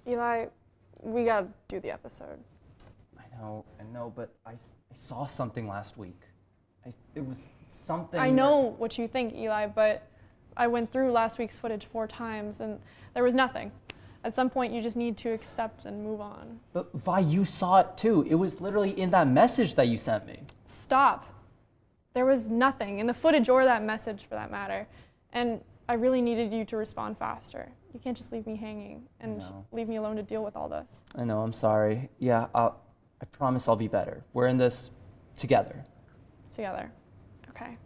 Eli, we gotta do the episode. I know, but I saw something last week. It was something... I know what you think, Eli, but I went through last week's footage 4 times and there was nothing. At some point, you just need to accept and move on. But Vi, you saw it too. It was literally in that message that you sent me. Stop. There was nothing in the footage or that message for that matter. And I really needed you to respond faster. You can't just leave me hanging and leave me alone to deal with all this. I know, I'm sorry. Yeah, I promise I'll be better. We're in this together. Together. Okay.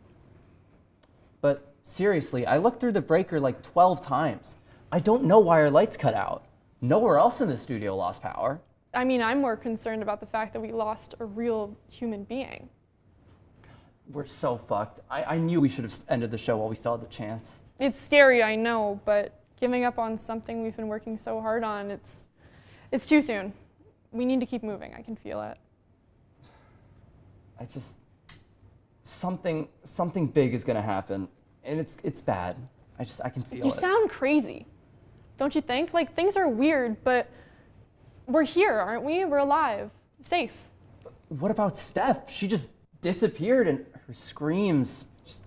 But seriously, I looked through the breaker like 12 times. I don't know why our lights cut out. Nowhere else in the studio lost power. I mean, I'm more concerned about the fact that we lost a real human being. We're so fucked. I knew we should have ended the show while we still had the chance. It's scary, I know, but giving up on something we've been working so hard on, it's too soon. We need to keep moving. I can feel it. Something big is gonna happen, and it's bad. I can feel it. You sound crazy. Don't you think? Like, things are weird, but we're here, aren't we? We're alive, safe. What about Steph? She just disappeared, and her screams.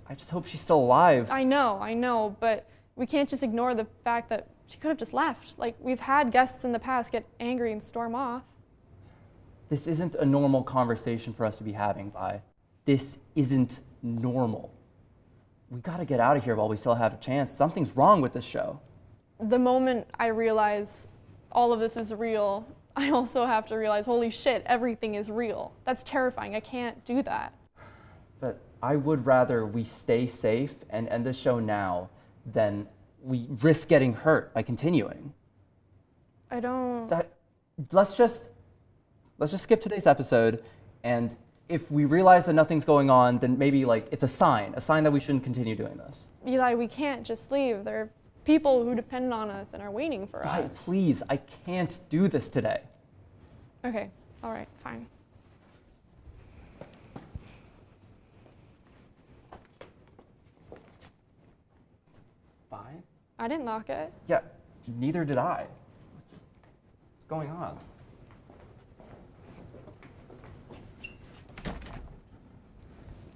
I just hope she's still alive. I know, but we can't just ignore the fact that she could have just left. Like, we've had guests in the past get angry and storm off. This isn't a normal conversation for us to be having, Vi. This isn't normal. We gotta get out of here while we still have a chance. Something's wrong with this show. The moment I realize all of this is real, I also have to realize, holy shit, everything is real. That's terrifying. I can't do that. But I would rather we stay safe and end the show now than we risk getting hurt by continuing. I don't... Let's just skip today's episode, and if we realize that nothing's going on, then maybe like it's a sign that we shouldn't continue doing this. Eli, we can't just leave. There are people who depend on us and are waiting for us. Please, I can't do this today. Okay, all right, fine. Fine? I didn't lock it. Yeah, neither did I. What's going on?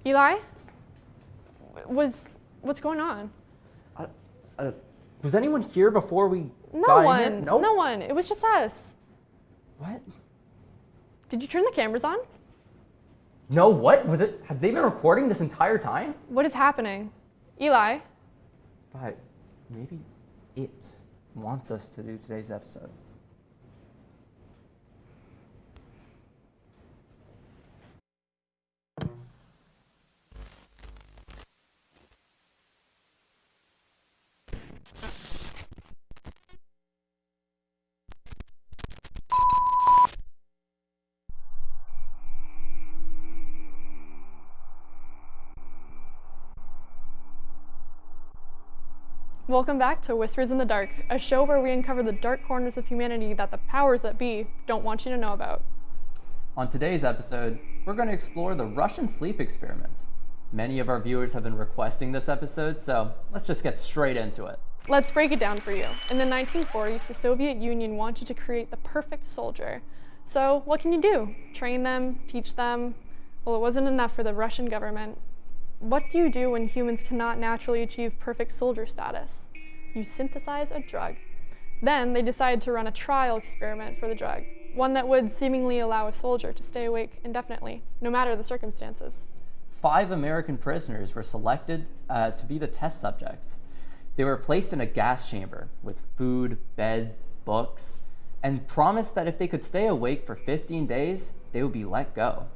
Eli? What's going on? Was anyone here before we No got one. in here? Nope. No one. It was just us. What? Did you turn the cameras on? No, what? Have they been recording this entire time? What is happening? Eli? But maybe it wants us to do today's episode. Welcome back to Whispers in the Dark, a show where we uncover the dark corners of humanity that the powers that be don't want you to know about. On today's episode, we're going to explore the Russian sleep experiment. Many of our viewers have been requesting this episode, so let's just get straight into it. Let's break it down for you. In the 1940s, the Soviet Union wanted to create the perfect soldier. So what can you do? Train them? Teach them? Well, it wasn't enough for the Russian government. What do you do when humans cannot naturally achieve perfect soldier status? You synthesize a drug. Then they decided to run a trial experiment for the drug, one that would seemingly allow a soldier to stay awake indefinitely, no matter the circumstances. 5 American prisoners were selected to be the test subjects. They were placed in a gas chamber with food, bed, books, and promised that if they could stay awake for 15 days, they would be let go.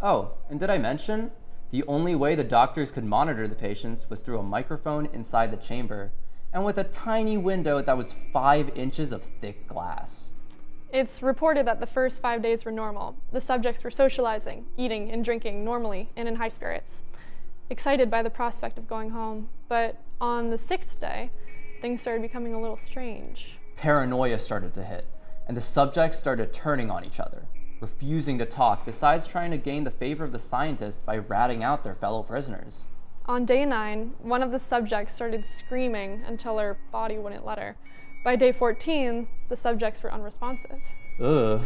Oh, and did I mention? The only way the doctors could monitor the patients was through a microphone inside the chamber, and with a tiny window that was 5 inches of thick glass. It's reported that the first 5 days were normal. The subjects were socializing, eating, and drinking normally and in high spirits, excited by the prospect of going home. But on the 6th day, things started becoming a little strange. Paranoia started to hit, and the subjects started turning on each other, refusing to talk, besides trying to gain the favor of the scientists by ratting out their fellow prisoners. On day 9, one of the subjects started screaming until her body wouldn't let her. By day 14, the subjects were unresponsive. Ugh,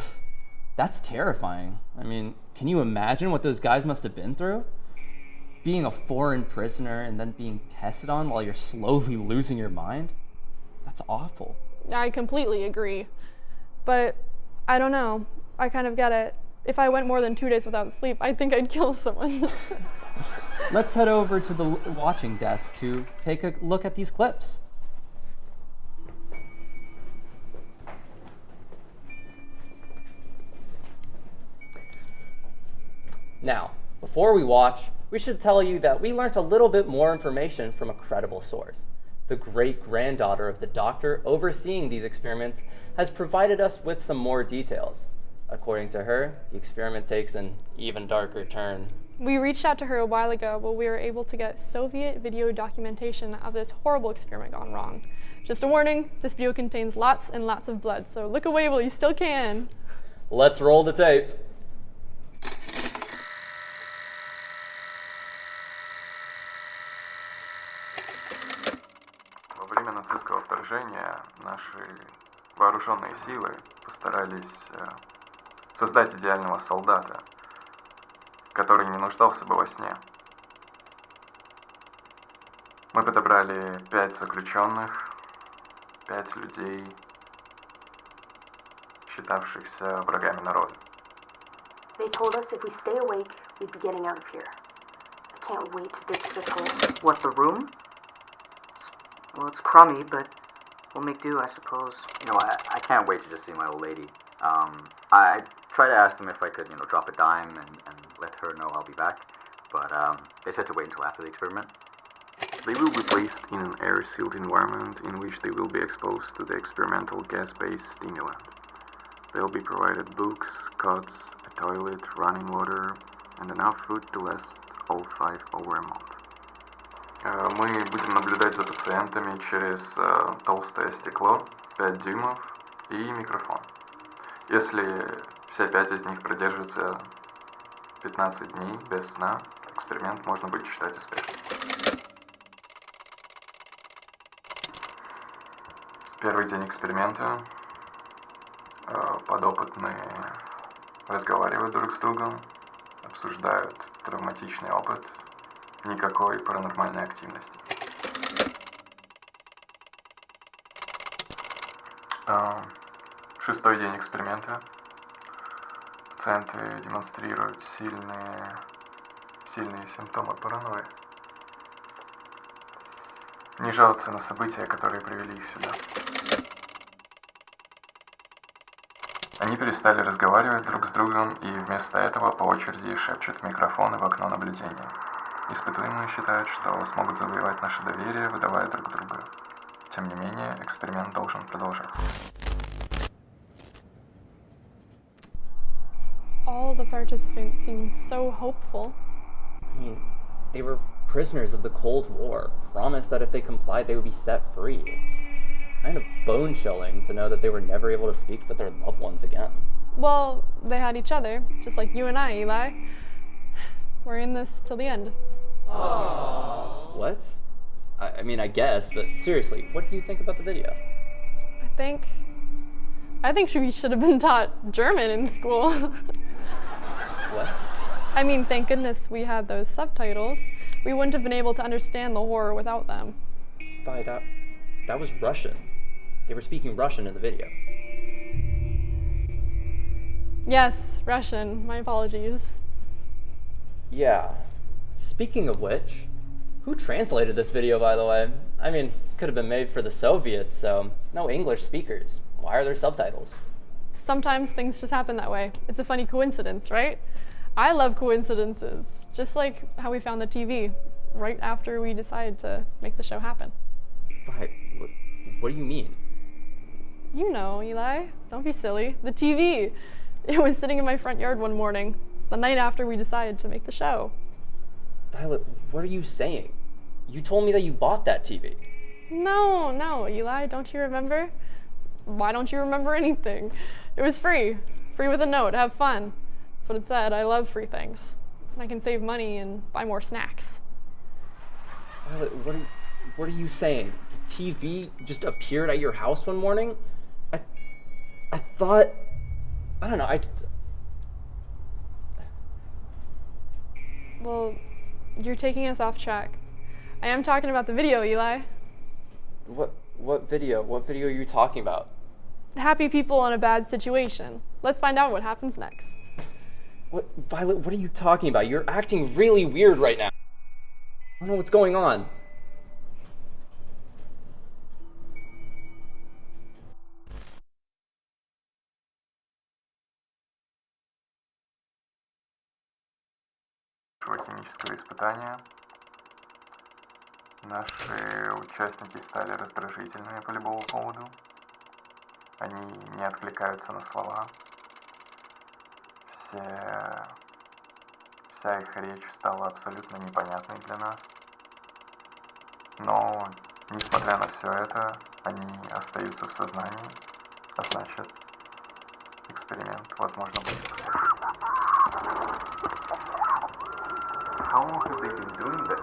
that's terrifying. I mean, can you imagine what those guys must have been through? Being a foreign prisoner and then being tested on while you're slowly losing your mind? That's awful. I completely agree. But I don't know. I kind of get it. If I went more than 2 days without sleep, I think I'd kill someone. Let's head over to the watching desk to take a look at these clips. Now, before we watch, we should tell you that we learned a little bit more information from a credible source. The great-granddaughter of the doctor overseeing these experiments has provided us with some more details. According to her, the experiment takes an even darker turn. We reached out to her a while ago, but we were able to get Soviet video documentation of this horrible experiment gone wrong. Just a warning, this video contains lots and lots of blood, so look away while you still can. Let's roll the tape. Во время нацистского вторжения наши вооруженные силы постарались создать идеального солдата, который не нуждался бы во сне. Мы подобрали 5 заключенных, 5 людей, считавшихся врагами народа. They told us if we stay awake, we'd be getting out of here. I can't wait to ditch this hole. What, the room? Well, it's crummy, but we'll make do, I suppose. I can't wait to just see my old lady. I tried to ask them if I could, drop a dime and let her know I'll be back, but they said to wait until after the experiment. They will be placed in an air-sealed environment in which they will be exposed to the experimental gas-based stimulant. They'll be provided books, cots, a toilet, running water, and enough food to last all 5 over a month. Мы будем наблюдать за пациентами через толстое стекло, 5 дюймов и микрофон. Если все 5 из них продержатся 15 дней без сна, эксперимент можно будет считать успешным. Первый день эксперимента. Подопытные разговаривают друг с другом, обсуждают травматичный опыт, никакой паранормальной активности. Шестой день эксперимента. Пациенты демонстрируют сильные симптомы паранойи. Не жалуются на события, которые привели их сюда. Они перестали разговаривать друг с другом и вместо этого по очереди шепчут в микрофоны в окно наблюдения. Испытуемые считают, что смогут завоевать наше доверие, выдавая друг друга. Тем не менее, эксперимент должен продолжаться. All the participants seemed so hopeful. I mean, they were prisoners of the Cold War, promised that if they complied, they would be set free. It's kind of bone-chilling to know that they were never able to speak with their loved ones again. Well, they had each other, just like you and I, Eli. We're in this till the end. Aww. What? I mean, I guess, but seriously, what do you think about the video? I think we should have been taught German in school. What? I mean, thank goodness we had those subtitles. We wouldn't have been able to understand the horror without them. Vi, that was Russian. They were speaking Russian in the video. Yes, Russian. My apologies. Yeah. Speaking of which, who translated this video, by the way? I mean, it could have been made for the Soviets, so no English speakers. Why are there subtitles? Sometimes things just happen that way. It's a funny coincidence, right? I love coincidences, just like how we found the TV right after we decided to make the show happen. Vi, what do you mean? You know, Eli. Don't be silly. The TV. It was sitting in my front yard one morning, the night after we decided to make the show. Violet, what are you saying? You told me that you bought that TV. No, Eli, don't you remember? Why don't you remember anything? It was free. Free with a note. Have fun. That's what it said. I love free things. I can save money and buy more snacks. Violet, what are you saying? The TV just appeared at your house one morning? I thought, I don't know, Well, you're taking us off track. I am talking about the video, Eli. What video? What video are you talking about? Happy people in a bad situation. Let's find out what happens next. What, Violet, what are you talking about? You're acting really weird right now. I don't know what's going on. Химического испытания. Наши участники стали раздражительными по любому поводу. Они не откликаются на слова. Вся их речь стала абсолютно непонятной для нас. Но, несмотря на все это, они остаются в сознании, а значит, эксперимент, возможно, будет успешным. How long have they been doing this?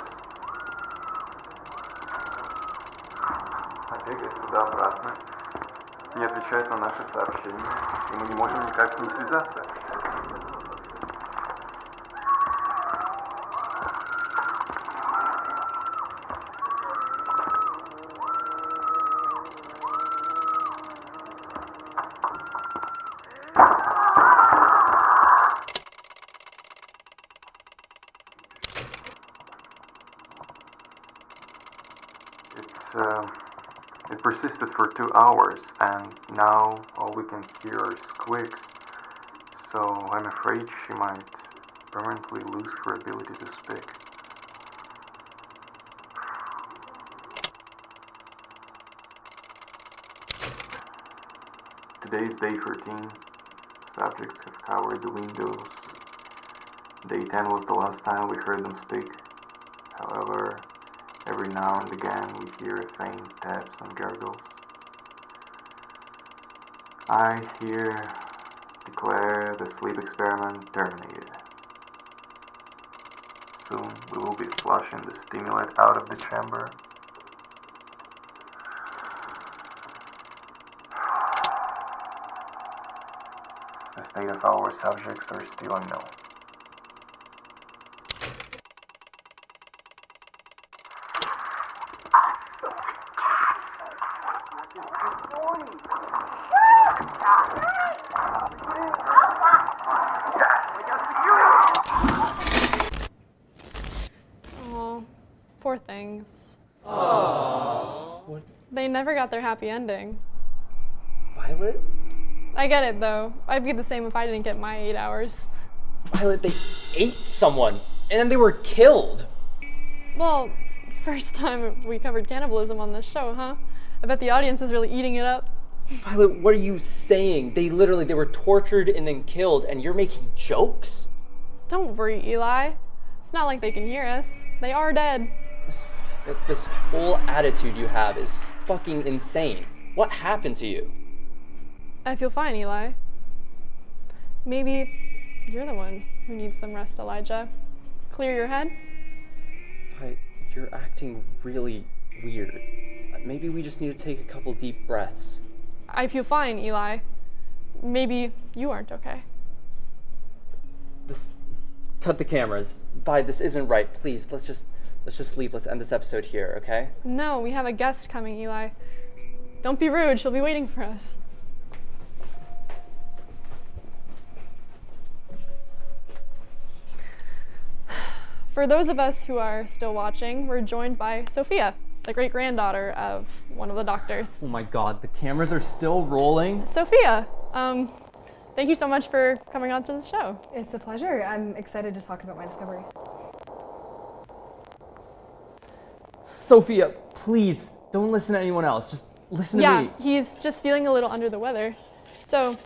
Бегает туда-обратно, не отвечает на наши сообщения, и мы не можем никак с ним связаться. It persisted for 2 hours, and now all we can hear are squeaks, so I'm afraid she might permanently lose her ability to speak. Today is day 13. Subjects have covered the windows. Day 10 was the last time we heard them speak. However, every now and again we hear faint taps and gurgles. I here declare the sleep experiment terminated. Soon we will be flushing the stimulant out of the chamber. The state of our subjects are still unknown. Oh, poor things. What? They never got their happy ending. Violet? I get it though. I'd be the same if I didn't get my 8 hours. Violet, they ate someone, and then they were killed. Well, first time we covered cannibalism on this show, huh? I bet the audience is really eating it up. Violet, what are you saying? They were tortured and then killed, and you're making jokes? Don't worry, Eli. It's not like they can hear us. They are dead. This whole attitude you have is fucking insane. What happened to you? I feel fine, Eli. Maybe you're the one who needs some rest, Elijah. Clear your head? You're acting really weird. Maybe we just need to take a couple deep breaths. I feel fine, Eli. Maybe you aren't okay. Cut the cameras. Vi, this isn't right. Please, let's just leave. Let's end this episode here, okay? No, we have a guest coming, Eli. Don't be rude. She'll be waiting for us. For those of us who are still watching, we're joined by Sophia, the great-granddaughter of one of the doctors. Oh my god, the cameras are still rolling? Sophia, thank you so much for coming on to the show. It's a pleasure. I'm excited to talk about my discovery. Sophia, please, don't listen to anyone else. Just listen to me. Yeah, he's just feeling a little under the weather. So,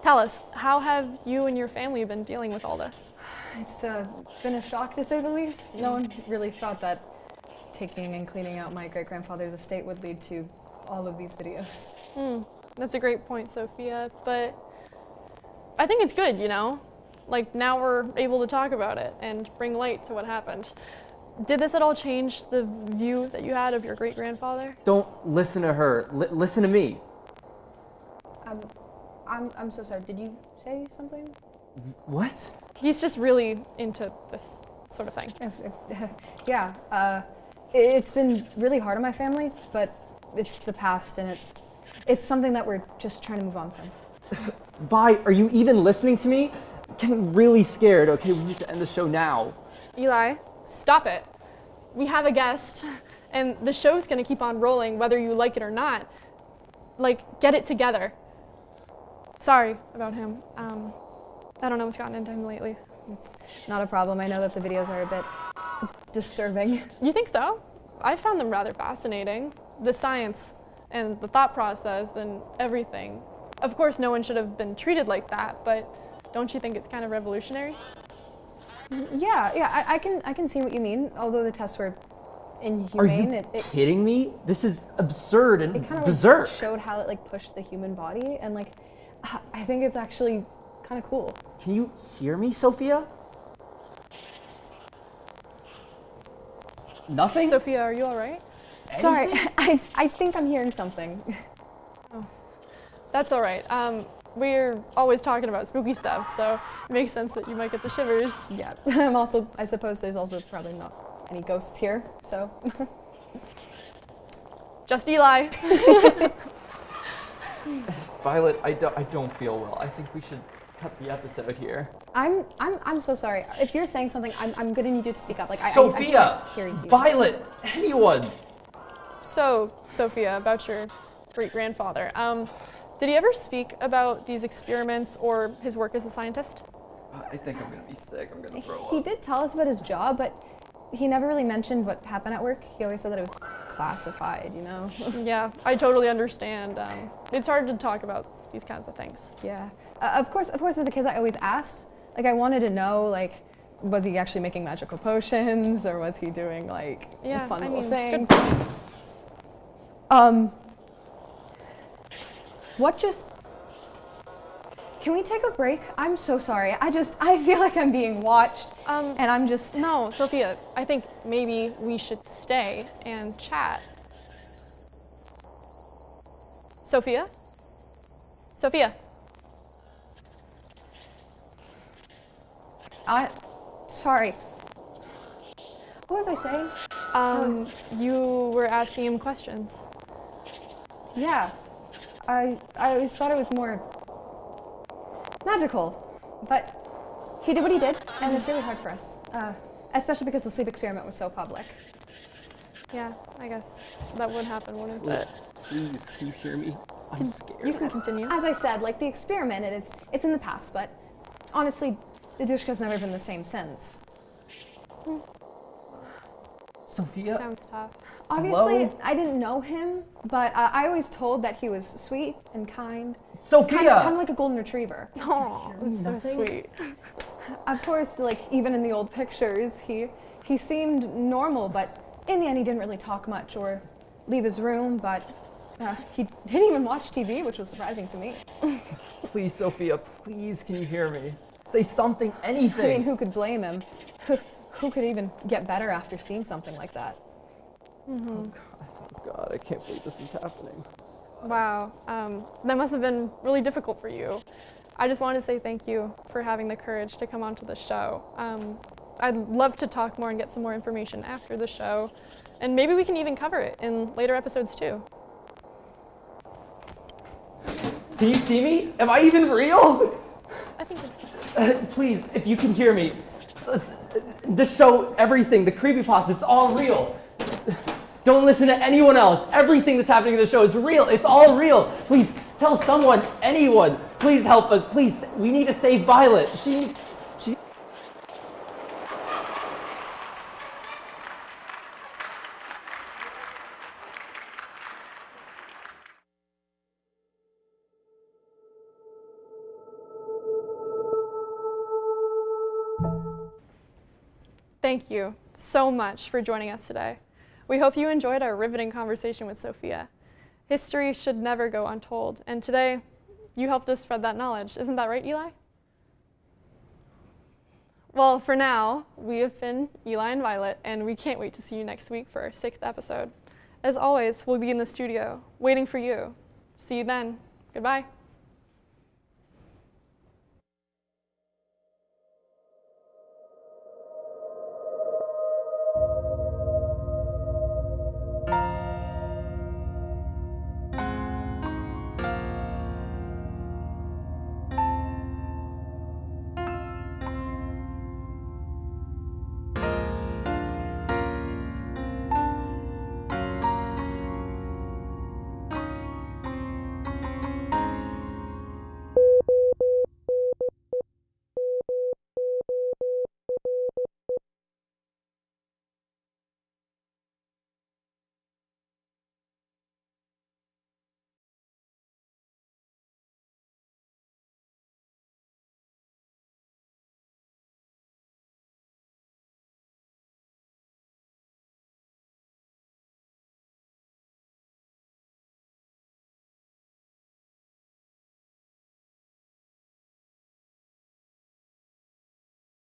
tell us, how have you and your family been dealing with all this? It's been a shock, to say the least. No one really thought that taking and cleaning out my great-grandfather's estate would lead to all of these videos. That's a great point, Sophia, but I think it's good, you know? Like, now we're able to talk about it and bring light to what happened. Did this at all change the view that you had of your great-grandfather? Don't listen to her. Listen to me. I'm so sorry. Did you say something? What? He's just really into this sort of thing. Yeah. It's been really hard on my family, but it's the past, and it's something that we're just trying to move on from. Vi, are you even listening to me? I'm getting really scared. Okay, we need to end the show now. Eli, stop it. We have a guest, and the show's gonna keep on rolling whether you like it or not. Like, get it together. Sorry about him. I don't know what's gotten into him lately. It's not a problem. I know that the videos are a bit disturbing. You think so? I found them rather fascinating. The science and the thought process and everything. Of course, no one should have been treated like that, but don't you think it's kind of revolutionary? Yeah, I can see what you mean. Although the tests were Are inhumane, you kidding me? This is absurd and it kind of berserk. showed how it like pushed the human body, and like I think it's actually kind of cool. Can you hear me, Sophia? Nothing? Sophia, are you all right? Sorry, I think I'm hearing something. Oh, that's all right. We're always talking about spooky stuff, so it makes sense that you might get the shivers. Yeah, I suppose there's also probably not any ghosts here, so. Just Eli. Violet, I don't feel well. I think we should cut the episode here. I'm so sorry. If you're saying something, I'm gonna need you to speak up. Like Sophia! I can't hear you. Violet! Anyone! So, Sophia, about your great-grandfather. Did he ever speak about these experiments or his work as a scientist? I think I'm gonna be sick. I'm gonna throw up. He did tell us about his job, but he never really mentioned what happened at work. He always said that it was classified, you know? Yeah, I totally understand. It's hard to talk about these kinds of things. Yeah. Of course, as a kid, I always asked. Like, I wanted to know, like, was he actually making magical potions, or was he doing, like, fun little things? Good point. Can we take a break? I'm so sorry. I feel like I'm being watched, and I'm just... No, Sophia, I think maybe we should stay and chat. Sophia? Sophia? Sorry. What was I saying? You were asking him questions. Yeah. I always thought it was more magical, but he did what he did, and it's really hard for us, especially because the sleep experiment was so public. Yeah, I guess that would happen, wouldn't it? Please, can you hear me? I'm scared. You can continue. As I said, like the experiment, it's in the past, but honestly, the Dushka's never been the same since. Sophia? Sounds tough. Obviously, Hello? I didn't know him, but I was told that he was sweet and kind. Sophia! Kind of like a golden retriever. Oh, that's so sweet. Of course, like even in the old pictures, he seemed normal, but in the end, he didn't really talk much or leave his room. But he didn't even watch TV, which was surprising to me. Please, Sophia, please, can you hear me? Say something, anything. I mean, who could blame him? Who could even get better after seeing something like that? Mm-hmm. Oh God, I can't believe this is happening. Wow, that must have been really difficult for you. I just wanted to say thank you for having the courage to come onto the show. I'd love to talk more and get some more information after the show, and maybe we can even cover it in later episodes too. Can you see me? Am I even real? I think it's... Please, if you can hear me, the show, everything, the creepypasta, it's all real. Don't listen to anyone else. Everything that's happening in the show is real. It's all real. Please tell someone, anyone. Please help us. Please, we need to save Violet. She. Thank you so much for joining us today. We hope you enjoyed our riveting conversation with Sophia. History should never go untold, and today you helped us spread that knowledge. Isn't that right, Eli? Well, for now, we have been Eli and Violet, and we can't wait to see you next week for our 6th episode. As always, we'll be in the studio, waiting for you. See you then. Goodbye.